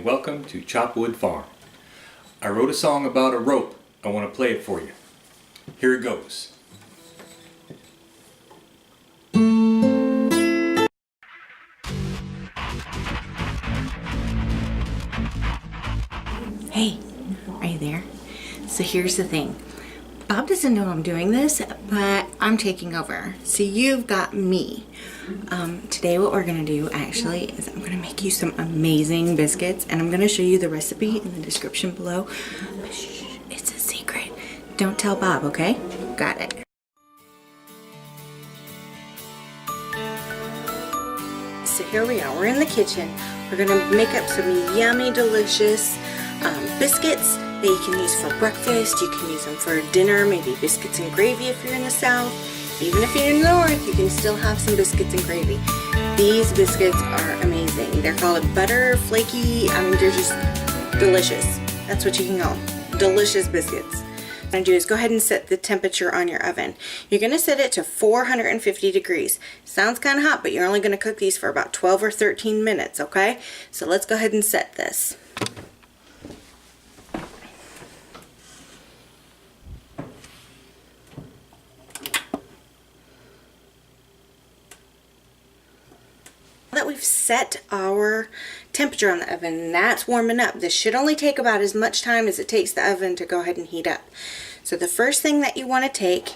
and welcome to Chopwood Farm. I wrote a song about a rope. I want to play it for you. Here it goes. Hey, are you there? So here's the thing. Bob doesn't know I'm doing this, but I'm taking over. So you've got me. Today what we're gonna do actually is I'm gonna make you some amazing biscuits, and I'm gonna show you the recipe in the description below. But shh, it's a secret. Don't tell Bob, okay? Got it. So here we are, we're in the kitchen. We're gonna make up some yummy, delicious biscuits that you can use for breakfast. You can use them for dinner, maybe biscuits and gravy if you're in the south. Even if you're in the north, you can still have some biscuits and gravy. These biscuits are amazing. They're called butter, flaky. I mean, they're just delicious. That's what you can call them. Delicious biscuits. What I'm going to do is go ahead and set the temperature on your oven. You're going to set it to 450 degrees. Sounds kind of hot, but you're only going to cook these for about 12 or 13 minutes, okay? So let's go ahead and set this. That we've set our temperature on the oven and that's warming up. This should only take about as much time as it takes the oven to go ahead and heat up. So the first thing that you want to take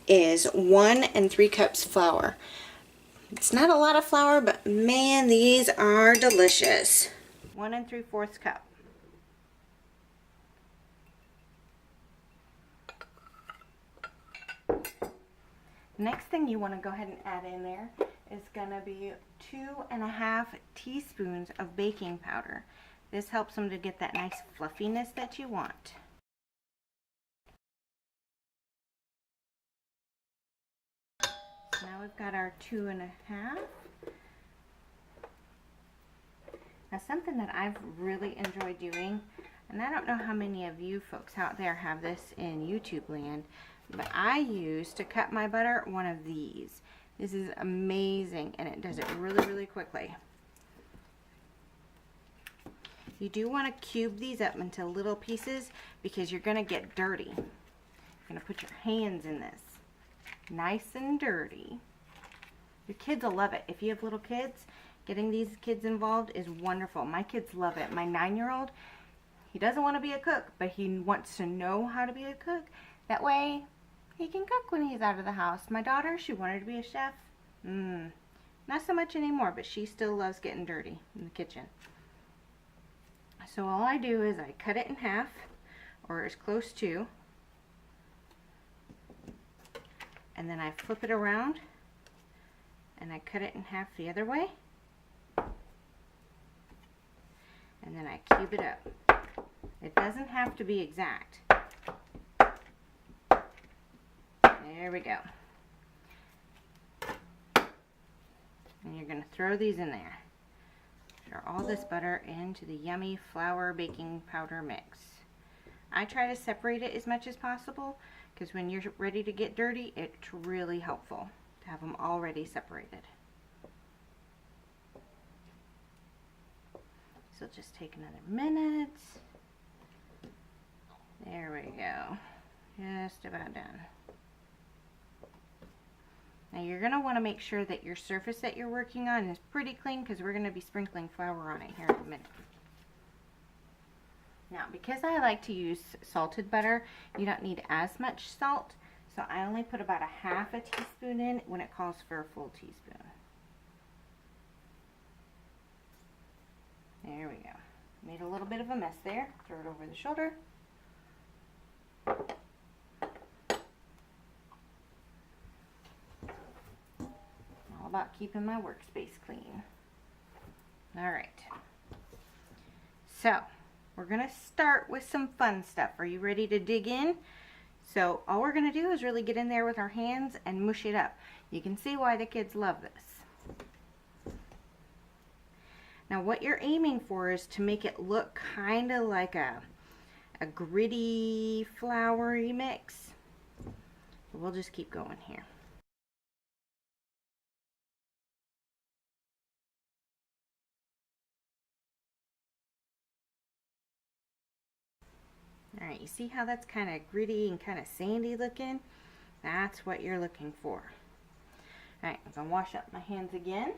is 1 3 cups flour. It's not a lot of flour, but man, these are delicious. 1 3/4 cup. Next thing you want to go ahead and add in there is going to be 2½ teaspoons of baking powder. This helps them to get that nice fluffiness that you want. So now we've got our 2½. Now something that I've really enjoyed doing, and I don't know how many of you folks out there have this in YouTube land, but I use to cut my butter one of these. This is amazing and it does it really, really quickly. You do want to cube these up into little pieces because you're going to get dirty. You're going to put your hands in this. Nice and dirty. Your kids will love it. If you have little kids, getting these kids involved is wonderful. My kids love it. My 9-year-old, he doesn't want to be a cook, but he wants to know how to be a cook. That way, he can cook when he's out of the house. My daughter, she wanted to be a chef. Not so much anymore, but she still loves getting dirty in the kitchen. So all I do is I cut it in half, or as close to, and then I flip it around, and I cut it in half the other way, and then I cube it up. It doesn't have to be exact. There we go. And you're going to throw these in there. Throw all this butter into the yummy flour baking powder mix. I try to separate it as much as possible because when you're ready to get dirty, it's really helpful to have them already separated. So just take another minute. There we go. Just about done. Now you're going to want to make sure that your surface that you're working on is pretty clean because we're going to be sprinkling flour on it here in a minute. Now because I like to use salted butter, you don't need as much salt, so I only put about ½ teaspoon in when it calls for a full teaspoon. There we go. Made a little bit of a mess there. Throw it over the shoulder. About keeping my workspace clean. Alright, so we're gonna start with some fun stuff. Are you ready to dig in? So all we're gonna do is really get in there with our hands and mush it up. You can see why the kids love this. Now what you're aiming for is to make it look kind of like a gritty, floury mix. We'll just keep going here. All right, you see how that's kind of gritty and kind of sandy looking? That's what you're looking for. All right, I'm gonna wash up my hands again.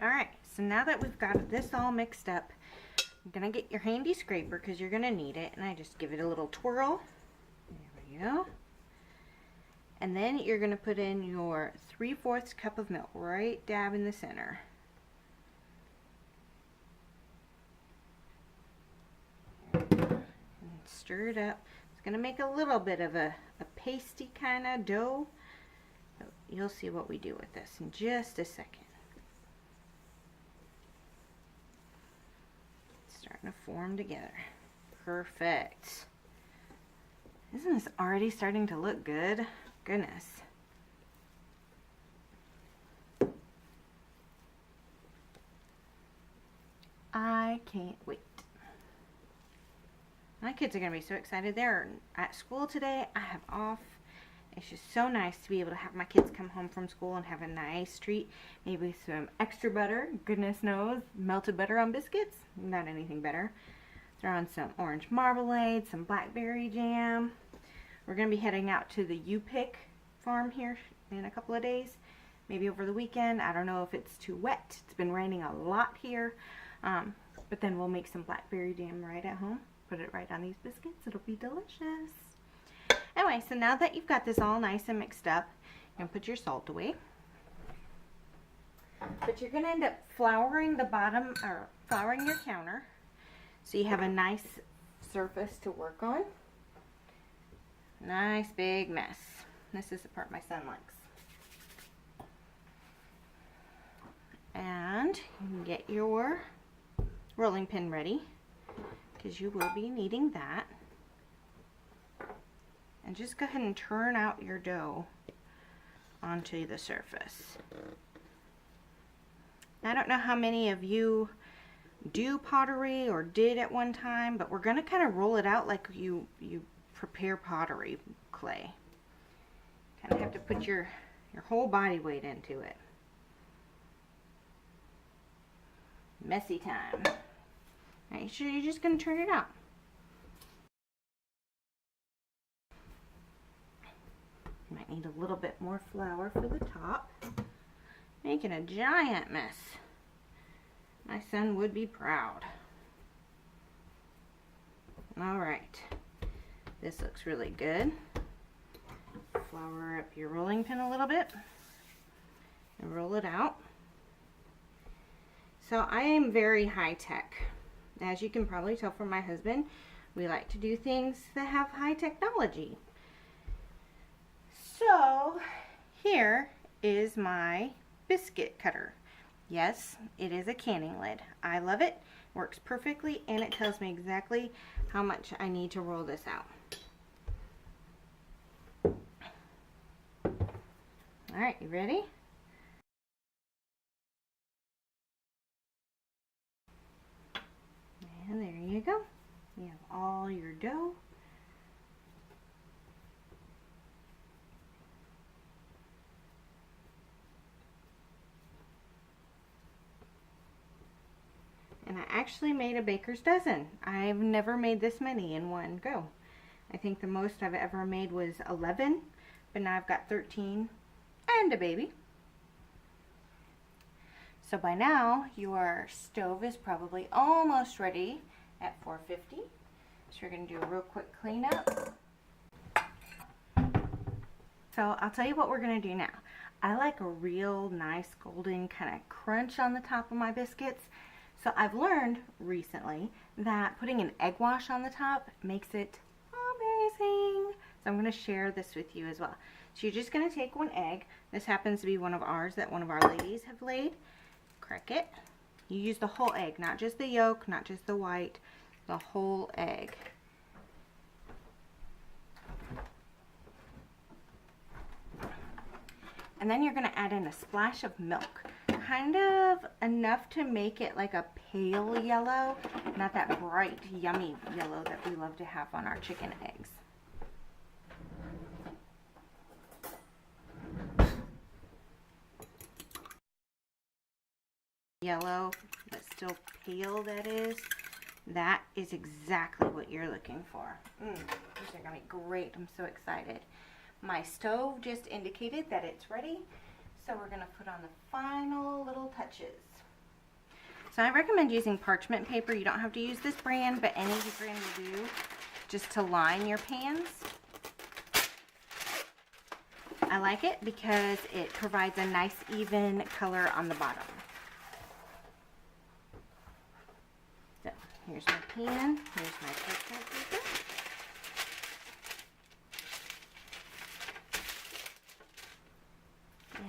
All right, so now that we've got this all mixed up, I'm gonna get your handy scraper because you're gonna need it, and I just give it a little twirl. There we go. And then you're gonna put in your 3/4 cup of milk right dab in the center. And stir it up. It's gonna make a little bit of a pasty kind of dough. So you'll see what we do with this in just a second. It's starting to form together. Perfect. Isn't this already starting to look good? Goodness. I can't wait. My kids are going to be so excited. They're at school today. I have off. It's just so nice to be able to have my kids come home from school and have a nice treat. Maybe some extra butter. Goodness knows, melted butter on biscuits. Not anything better. Throw on some orange marmalade, some blackberry jam. We're going to be heading out to the U-Pick farm here in a couple of days. Maybe over the weekend. I don't know if it's too wet. It's been raining a lot here. But then we'll make some blackberry jam right at home. Put it right on these biscuits. It'll be delicious. Anyway, so now that you've got this all nice and mixed up, you're going to put your salt away. But you're going to end up flouring the bottom, or flouring your counter, so you have a nice surface to work on. Nice big mess. This is the part my son likes. And you can get your rolling pin ready, because you will be needing that. And just go ahead and turn out your dough onto the surface. I don't know how many of you do pottery or did at one time, but we're going to kind of roll it out like you prepare pottery clay. Kind of have to put your whole body weight into it. Messy time. Make sure you're just going to turn it out. You might need a little bit more flour for the top. Making a giant mess. My son would be proud. Alright. This looks really good. Flour up your rolling pin a little bit. And roll it out. So I am very high tech. As you can probably tell from my husband, we like to do things that have high technology. So here is my biscuit cutter. Yes, it is a canning lid. I love it. Works perfectly, and it tells me exactly how much I need to roll this out. Alright, you ready? And there you go. You have all your dough. And I actually made a baker's dozen. I've never made this many in one go. I think the most I've ever made was 11, but now I've got 13 and a baby. So by now, your stove is probably almost ready at 450. So we're going to do a real quick cleanup. So I'll tell you what we're going to do now. I like a real nice golden kind of crunch on the top of my biscuits. So I've learned recently that putting an egg wash on the top makes it amazing. So I'm going to share this with you as well. So you're just going to take one egg. This happens to be one of ours that one of our ladies have laid. Crack it. You use the whole egg, not just the yolk, not just the white, the whole egg. And then you're going to add in a splash of milk. Kind of enough to make it like a pale yellow, not that bright, yummy yellow that we love to have on our chicken eggs. Yellow, but still pale, that is. That is exactly what you're looking for. These are gonna be great. I'm so excited. My stove just indicated that it's ready, so we're gonna put on the final little touches. So I recommend using parchment paper. You don't have to use this brand, but any brand will do, just to line your pans. I like it because it provides a nice even color on the bottom. So here's my pan, here's my parchment paper.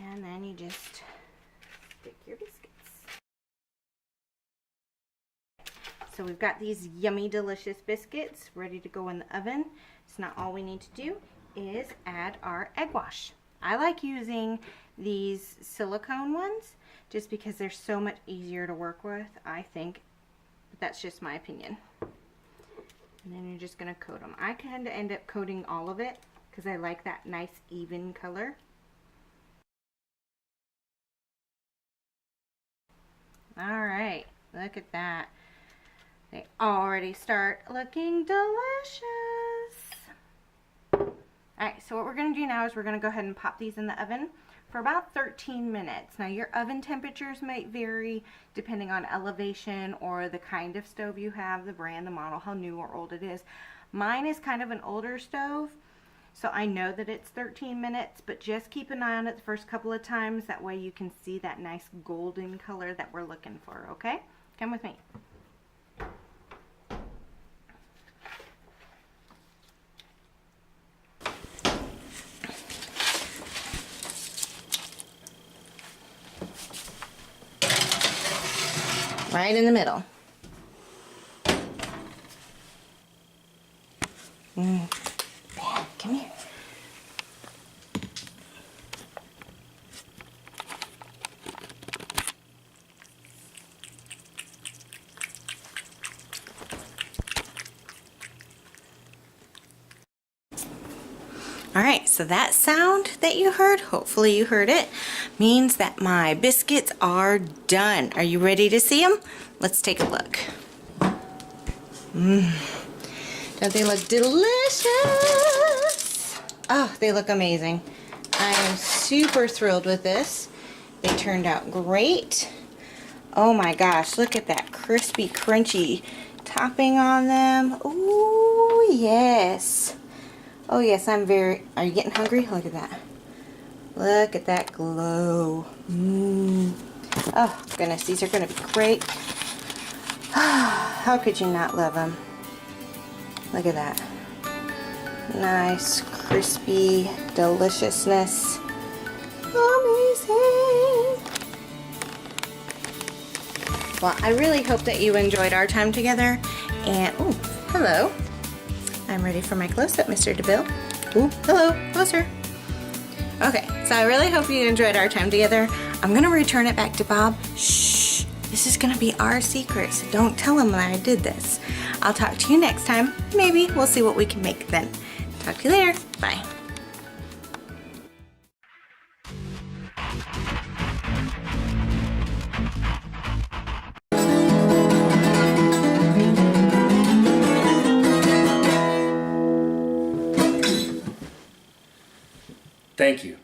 And then you just stick your biscuits. So we've got these yummy, delicious biscuits ready to go in the oven. So now all we need to do is add our egg wash. I like using these silicone ones just because they're so much easier to work with, I think. But that's just my opinion. And then you're just going to coat them. I kind of end up coating all of it because I like that nice even color. All right, look at that. They already start looking delicious. Alright, so what we're going to do now is we're going to go ahead and pop these in the oven for about 13 minutes. Now your oven temperatures might vary depending on elevation or the kind of stove you have, the brand, the model, how new or old it is. Mine is kind of an older stove, so I know that it's 13 minutes, but just keep an eye on it the first couple of times. That way you can see that nice golden color that we're looking for, okay? Come with me. Right in the middle. Ben, come here. Alright, so that sound that you heard, hopefully you heard it, means that my biscuits are done. Are you ready to see them? Let's take a look. Don't they look delicious? Oh, they look amazing. I am super thrilled with this. They turned out great. Oh my gosh, look at that crispy, crunchy topping on them. Ooh, yes. Oh yes, I'm very... Are you getting hungry? Look at that. Look at that glow. Oh goodness, these are going to be great. How could you not love them? Look at that. Nice, crispy deliciousness. Amazing. Well, I really hope that you enjoyed our time together. And, oh, hello. I'm ready for my close-up, Mr. DeVille. Ooh, hello, closer. Okay, so I really hope you enjoyed our time together. I'm going to return it back to Bob. Shh, this is going to be our secret, so don't tell him that I did this. I'll talk to you next time. Maybe we'll see what we can make then. Talk to you later. Bye. Thank you.